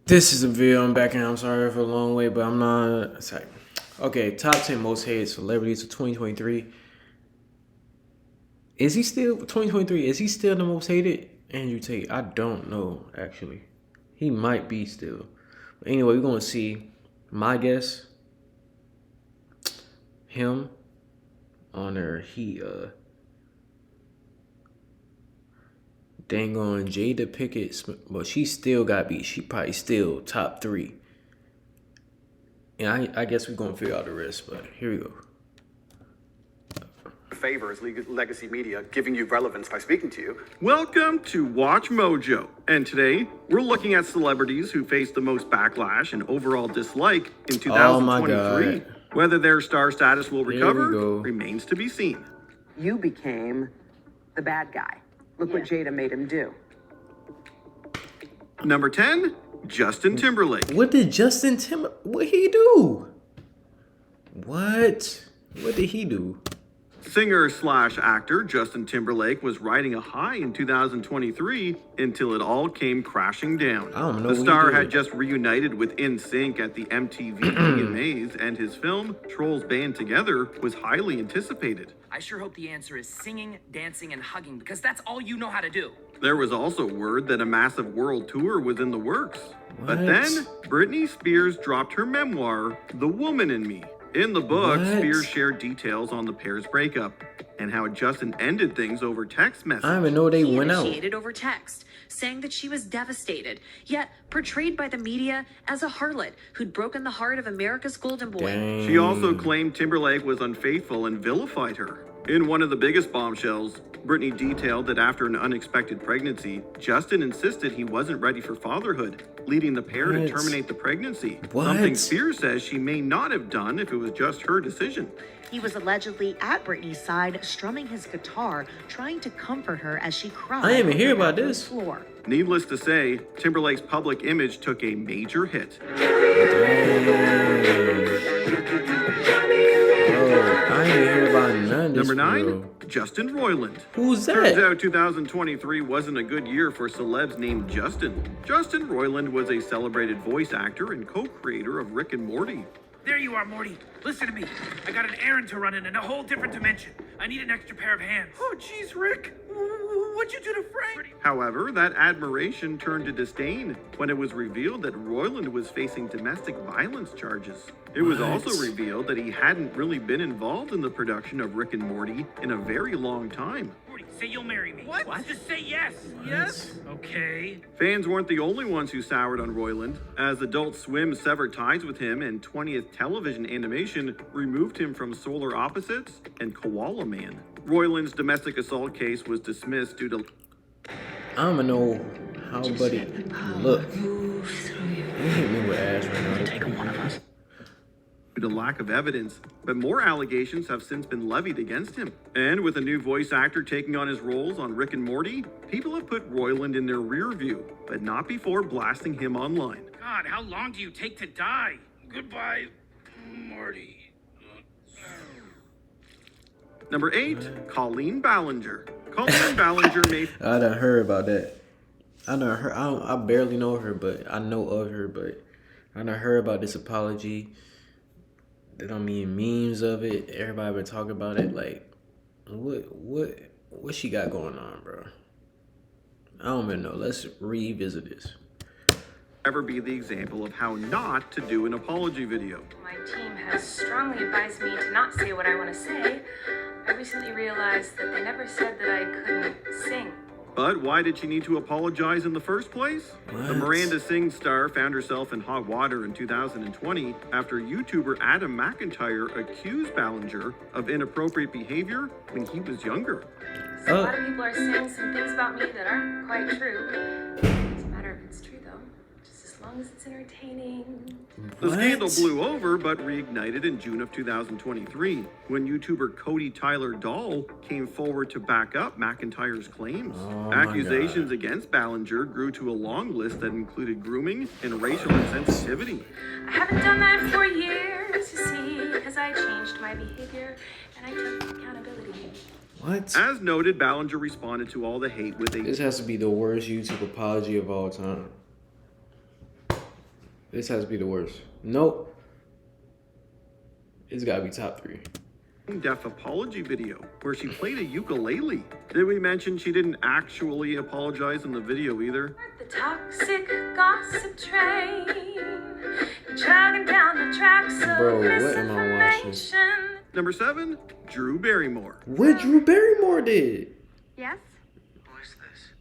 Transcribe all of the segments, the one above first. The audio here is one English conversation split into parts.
This is a video. I'm back and I'm sorry for a long wait, but I'm not. It's like, okay, top 10 most hated celebrities of 2023. Is he still 2023? Is he still the most hated? Andrew Tate? I don't know actually. He might be still. But anyway, we're gonna see. My guess, him on there. Dang on Jada Pickett, but she still got beat. She probably still top 3. And I guess we're gonna figure out the rest, but here we go. Favors legacy media giving you relevance by speaking to you. Welcome to Watch Mojo, and today we're looking at celebrities who faced the most backlash and overall dislike in 2023. Oh my God. Whether their star status will recover go. remains to be seen. You became the bad guy. Look what Jada made him do. Number 10, Justin Timberlake. What did Justin Timberlake? What he do? What did he do? Singer/actor Justin Timberlake was riding a high in 2023 until it all came crashing down. I don't know The what he star did. had just reunited with NSYNC at the MTV VMAs, and his film, Trolls Band Together, was highly anticipated. I sure hope the answer is singing, dancing, and hugging, because that's all you know how to do. There was also word that a massive world tour was in the works. But What? then, Britney Spears dropped her memoir, The Woman in Me. In the book, What? Spears shared details on the pair's breakup and how Justin ended things over text messages. I didn't even know they He went out. initiated over text, saying that she was devastated, yet portrayed by the media as a harlot who'd broken the heart of America's golden boy. Dang. She also claimed Timberlake was unfaithful and vilified her. In one of the biggest bombshells, Britney detailed that after an unexpected pregnancy, Justin insisted he wasn't ready for fatherhood, leading the pair to What? terminate the pregnancy. What? Something Spears says she may not have done if it was just her decision. He was allegedly at Britney's side, strumming his guitar, trying to comfort her as she cried. I didn't even hear on the about bathroom this. Floor. Needless to say, Timberlake's public image took a major hit. Bro, I ain't even hear about none of this. Number 9, bro. Justin Roiland. Who's Turns that? out 2023 wasn't a good year for celebs named Justin. Justin Roiland was a celebrated voice actor and co-creator of Rick and Morty. There you are, Morty. Listen to me. I got an errand to run in a whole different dimension. I need an extra pair of hands. Oh, jeez, Rick. What'd you do to Frank? However, that admiration turned to disdain when it was revealed that Roiland was facing domestic violence charges. It was What? also revealed that he hadn't really been involved in the production of Rick and Morty in a very long time. Morty, say you'll marry me. What? Just say yes. Yes? Okay. Fans weren't the only ones who soured on Roiland, as Adult Swim severed ties with him and 20th Television Animation removed him from Solar Opposites and Koala Man. Roiland's domestic assault case was dismissed due to I don't even know how buddy look. You hit me with ass right now. lack of evidence, but more allegations have since been levied against him. And with a new voice actor taking on his roles on Rick and Morty, people have put Roiland in their rear view, but not before blasting him online. God, how long do you take to die? Goodbye, Morty. Number 8, Colleen Ballinger. Colleen Ballinger made I done heard about that. I barely know her, but I know of her. But I done heard about this apology. They don't mean memes of it. Everybody been talking about it. Like, what she got going on, bro? I don't even know. Let's revisit this. ever be the example of how not to do an apology video. My team has strongly advised me to not say what I want to say. I recently realized that they never said that I couldn't sing. But why did she need to apologize in the first place? The What? Miranda Sings star found herself in hot water in 2020 after YouTuber Adam McIntyre accused Ballinger of inappropriate behavior when he was younger. So a lot of people are saying some things about me that aren't quite true. It's a matter of it's true though. Just as long as it's entertaining. The scandal What? blew over, but reignited in June of 2023 when YouTuber Cody Tyler Dahl came forward to back up McIntyre's claims. Oh my Accusations against Ballinger grew to a long list that included grooming and racial insensitivity. I haven't done that for years, you see, because I changed my behavior and I took accountability. What? As noted, Ballinger responded to all the hate with This a has to be the worst YouTube apology of all time. This has to be the worst. Nope. It's gotta be top 3. Deaf apology video where she played a ukulele. Did we mention she didn't actually apologize in the video either? The toxic gossip train, chugging down the tracks of Bro, what am I watching? misinformation. Number 7, Drew Barrymore. What Drew Barrymore did? Yes? Who is this?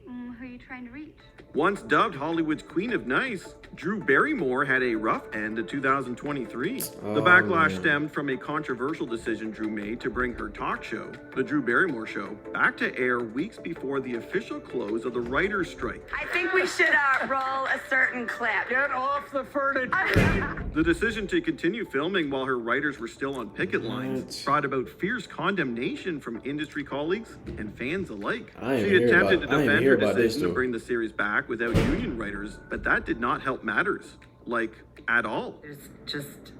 Who are you trying to reach? Once dubbed Hollywood's Queen of Nice, Drew Barrymore had a rough end to 2023. The backlash stemmed from a controversial decision Drew made to bring her talk show, The Drew Barrymore Show, back to air weeks before the official close of the writer's strike. I think we should roll a certain clip. Get off the furniture! The decision to continue filming while her writers were still on picket lines What? brought about fierce condemnation from industry colleagues and fans alike. I ain't She hear attempted about- to I ain't defend hear her about this, decision to though. bring the series back without union writers, but that did not help matters. Like, at all. There's just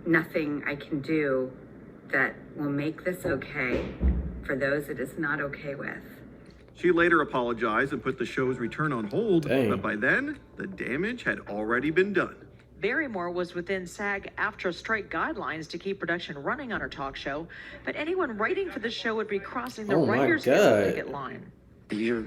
nothing I can do that will make this okay for those it is not okay with. She later apologized and put the show's return on hold, Dang. but by then, the damage had already been done. Barrymore was within SAG-AFTRA strike guidelines to keep production running on her talk show, but anyone writing for the show would be crossing the Oh my writers' God. picket line. You're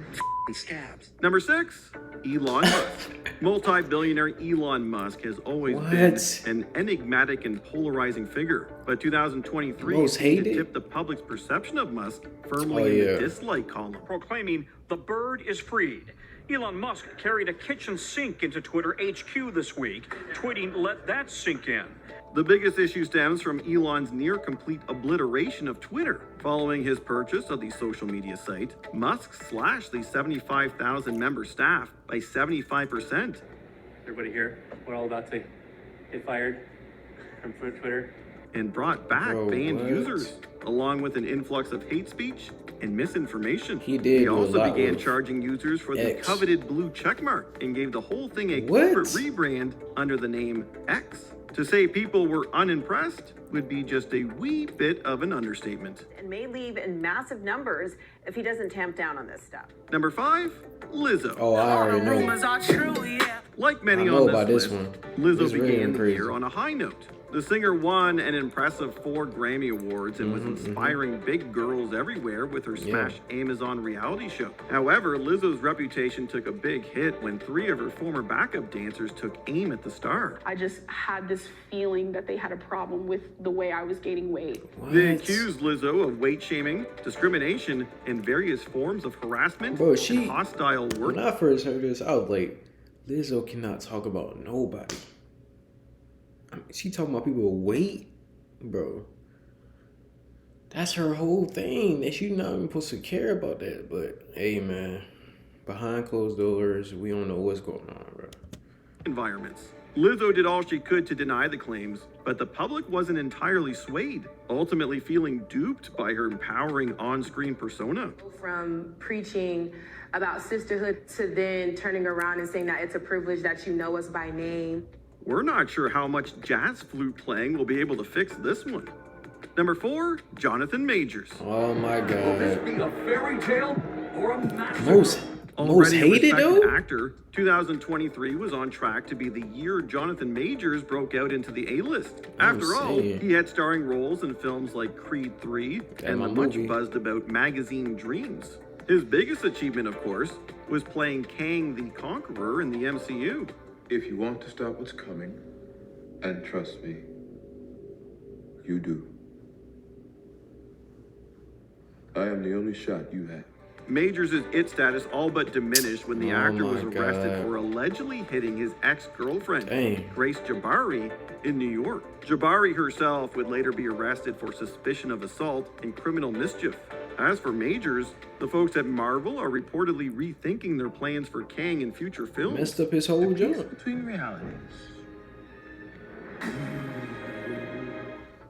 scabs. Number 6, Elon Musk. Multi-billionaire Elon Musk has always What? been an enigmatic and polarizing figure, but 2023 Most seemed to hated? tip the public's perception of Musk firmly Oh, in yeah. the dislike column. Proclaiming the bird is freed. Elon Musk carried a kitchen sink into Twitter HQ this week, tweeting, "Let that sink in." The biggest issue stems from Elon's near-complete obliteration of Twitter. Following his purchase of the social media site, Musk slashed the 75,000-member staff by 75%. Everybody here, we're all about to get fired from Twitter. And brought back Bro, banned what? users, along with an influx of hate speech and misinformation. He did He do a also lot began with charging users for the X. coveted blue checkmark and gave the whole thing a What? corporate rebrand under the name X. To say people were unimpressed would be just a wee bit of an understatement. And may leave in massive numbers if he doesn't tamp down on this stuff. Number 5, Lizzo. Oh, I already know. Are true, yeah. Like many I know on about this this list, one. Lizzo This really began the crazy. year on a high note. The singer won an impressive 4 Grammy Awards and was inspiring big girls everywhere with her smash Amazon reality show. However, Lizzo's reputation took a big hit when 3 of her former backup dancers took aim at the star. I just had this feeling that they had a problem with the way I was gaining weight. They What? accused Lizzo of weight shaming, discrimination, and various forms of harassment Bro, she- and hostile work. When I first heard this, I was like, Lizzo cannot talk about nobody. I mean, she talking about people with weight, bro. That's her whole thing. That she not even supposed to care about that. But hey, man, behind closed doors, we don't know what's going on, bro. Environments. Lizzo did all she could to deny the claims, but the public wasn't entirely swayed, ultimately feeling duped by her empowering on-screen persona. From preaching about sisterhood to then turning around and saying that it's a privilege that you know us by name. We're not sure how much jazz flute playing will be able to fix this one. Number 4, Jonathan Majors. Oh my God. Be a fairy tale or a massacre? Most Already a hated respected though. actor, 2023 was on track to be the year Jonathan Majors broke out into the A-list. After all, saying. he had starring roles in films like Creed 3 and my the much movie. buzzed about magazine Dreams. His biggest achievement, of course, was playing Kang the Conqueror in the MCU. If you want to stop what's coming, and trust me, you do. I am the only shot you have. Majors' it status all but diminished when the Oh actor was my arrested God. for allegedly hitting his ex-girlfriend, Dang. Grace Jabari, in New York. Jabari herself would later be arrested for suspicion of assault and criminal mischief. As for Majors, the folks at Marvel are reportedly rethinking their plans for Kang in future films. Messed up his whole job. Between realities.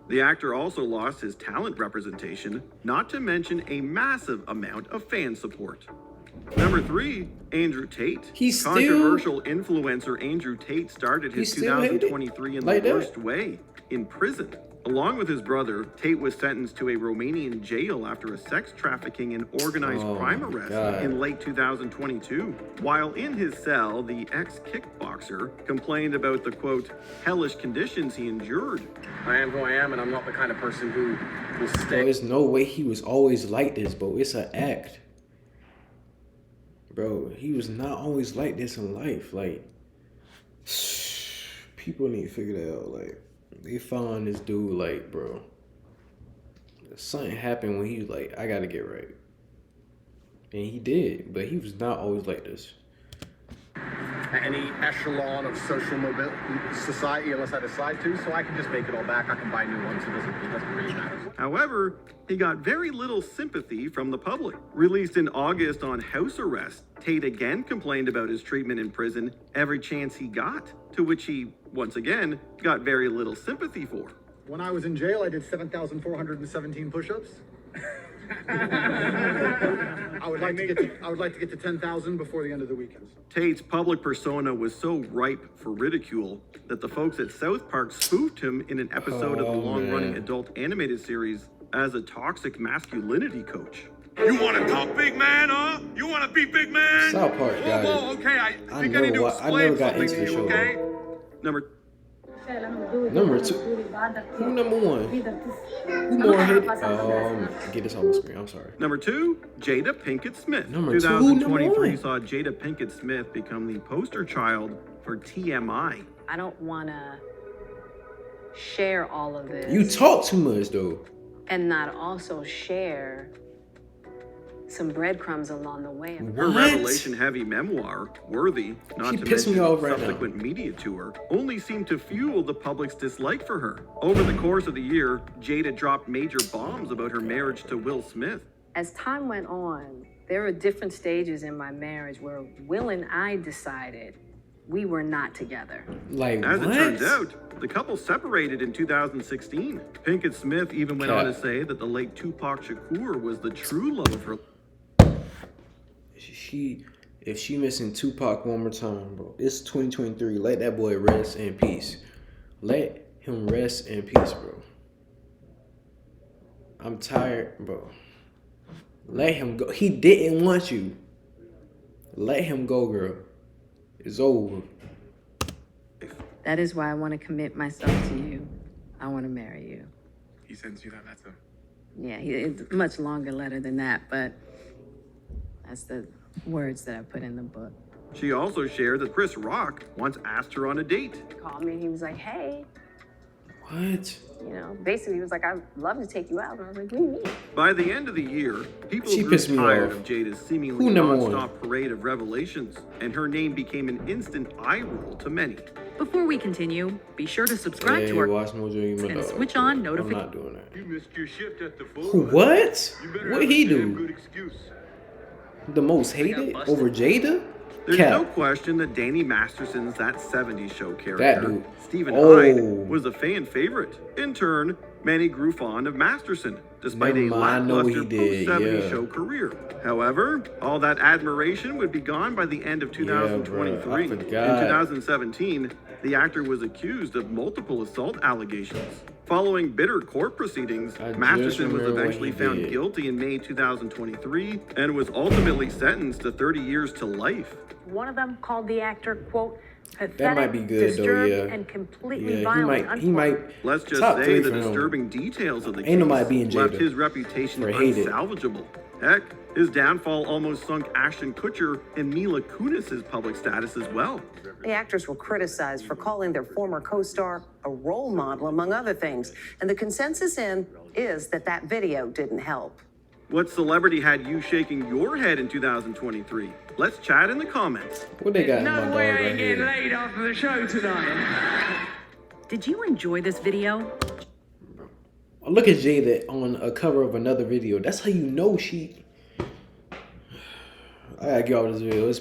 The actor also lost his talent representation, not to mention a massive amount of fan support. Number 3, Andrew Tate. He's still- Controversial influencer Andrew Tate started his He's still hated? 2023 in Like the that? worst way, in prison. Along with his brother, Tate was sentenced to a Romanian jail after a sex trafficking and organized crime arrest in late 2022. While in his cell, the ex-kickboxer complained about the, quote, hellish conditions he endured. I am who I am, and I'm not the kind of person who will Bro, stay. there's no way he was always like this, bro. It's an act. Bro, he was not always like this in life. Like, people need to figure that out. Like, they found this dude, like, bro, something happened when he was like, I gotta get right. And he did, but he was not always like this. Any echelon of social society unless I decide to, so I can just make it all back. I can buy new ones. It doesn't really matter. However, he got very little sympathy from the public. Released in August on house arrest, Tate again complained about his treatment in prison every chance he got, to which he, once again, got very little sympathy for. When I was in jail, I did 7,417 push-ups. I would like to get to 10,000 before the end of the weekend. Tate's public persona was so ripe for ridicule that the folks at South Park spoofed him in an episode of the long-running adult animated series as a toxic masculinity coach. You want to talk big man, huh? You want to be big man? South Park got it. Okay, I think I never need to explain never got something into to the you, show. okay? Number two. Who number one? Who more hit? Get this on the screen. I'm sorry. Number 2, Jada Pinkett Smith. Number 2023 2, saw Jada Pinkett Smith become the poster child for TMI. I don't want to share all of this. You talk too much, though. And not also share some breadcrumbs along the way. Her revelation-heavy memoir, Worthy, not She to pissed me mention off right subsequent media tour, only seemed to fuel the public's dislike for her. Over the course of the year, Jada dropped major bombs about her marriage to Will Smith. As time went on, there were different stages in my marriage where Will and I decided we were not together. Like, As what? it turns out, the couple separated in 2016. Pinkett Smith even went on to say that the late Tupac Shakur was the true love of her. If she missing Tupac one more time, bro, it's 2023. Let that boy rest in peace. Let him rest in peace, bro. I'm tired, bro. Let him go. He didn't want you. Let him go, girl. It's over. That is why I want to commit myself to you. I want to marry you. He sends you that letter. Yeah, it's a much longer letter than that, but that's the words that I put in the book. She also shared that Chris Rock once asked her on a date. He called me, he was like, hey. What? You know, basically he was like, I'd love to take you out. And I was like, what do you mean? By the end of the year, people She grew pissed me tired off. of Jada's seemingly Who number one? non-stop parade of revelations, and her name became an instant eye roll to many. Before we continue, be sure to subscribe Hey, to our watch Mojo Eat My and Dog. switch on I'm notifications. not doing that. You missed your shift at the full. What? What he Good do? excuse. The most hated over Jada? There's Cap. no question that Danny Masterson's That 70s Show That character, dude. Stephen Oh. Hyde, was a fan favorite. In turn, many grew fond of Masterson, despite Never a mind, I know what he lackluster did, post-70s yeah. show career. However, all that admiration would be gone by the end of 2023. bruh, I In forgot. 2017, the actor was accused of multiple assault allegations. Following bitter court proceedings, I just Masterson was remember what eventually he found did. guilty in May 2023 and was ultimately sentenced to 30 years to life. One of them called the actor, quote, pathetic, That might be good, though, disturbed, yeah. and completely Yeah, violent. he might. Let's just Top say 3 the for him. disturbing details of the Ain't case nobody being left Jada his reputation for hated. unsalvageable. Heck, his downfall almost sunk Ashton Kutcher and Mila Kunis's public status as well. The actors were criticized for calling their former co-star a role model, among other things. And the consensus is that that video didn't help. What celebrity had you shaking your head in 2023? Let's chat in the comments. What they got in my dog right here? laid after the show tonight. Did you enjoy this video? Look at Jada on a cover of another video. That's how you know she. I gotta get off this video. It's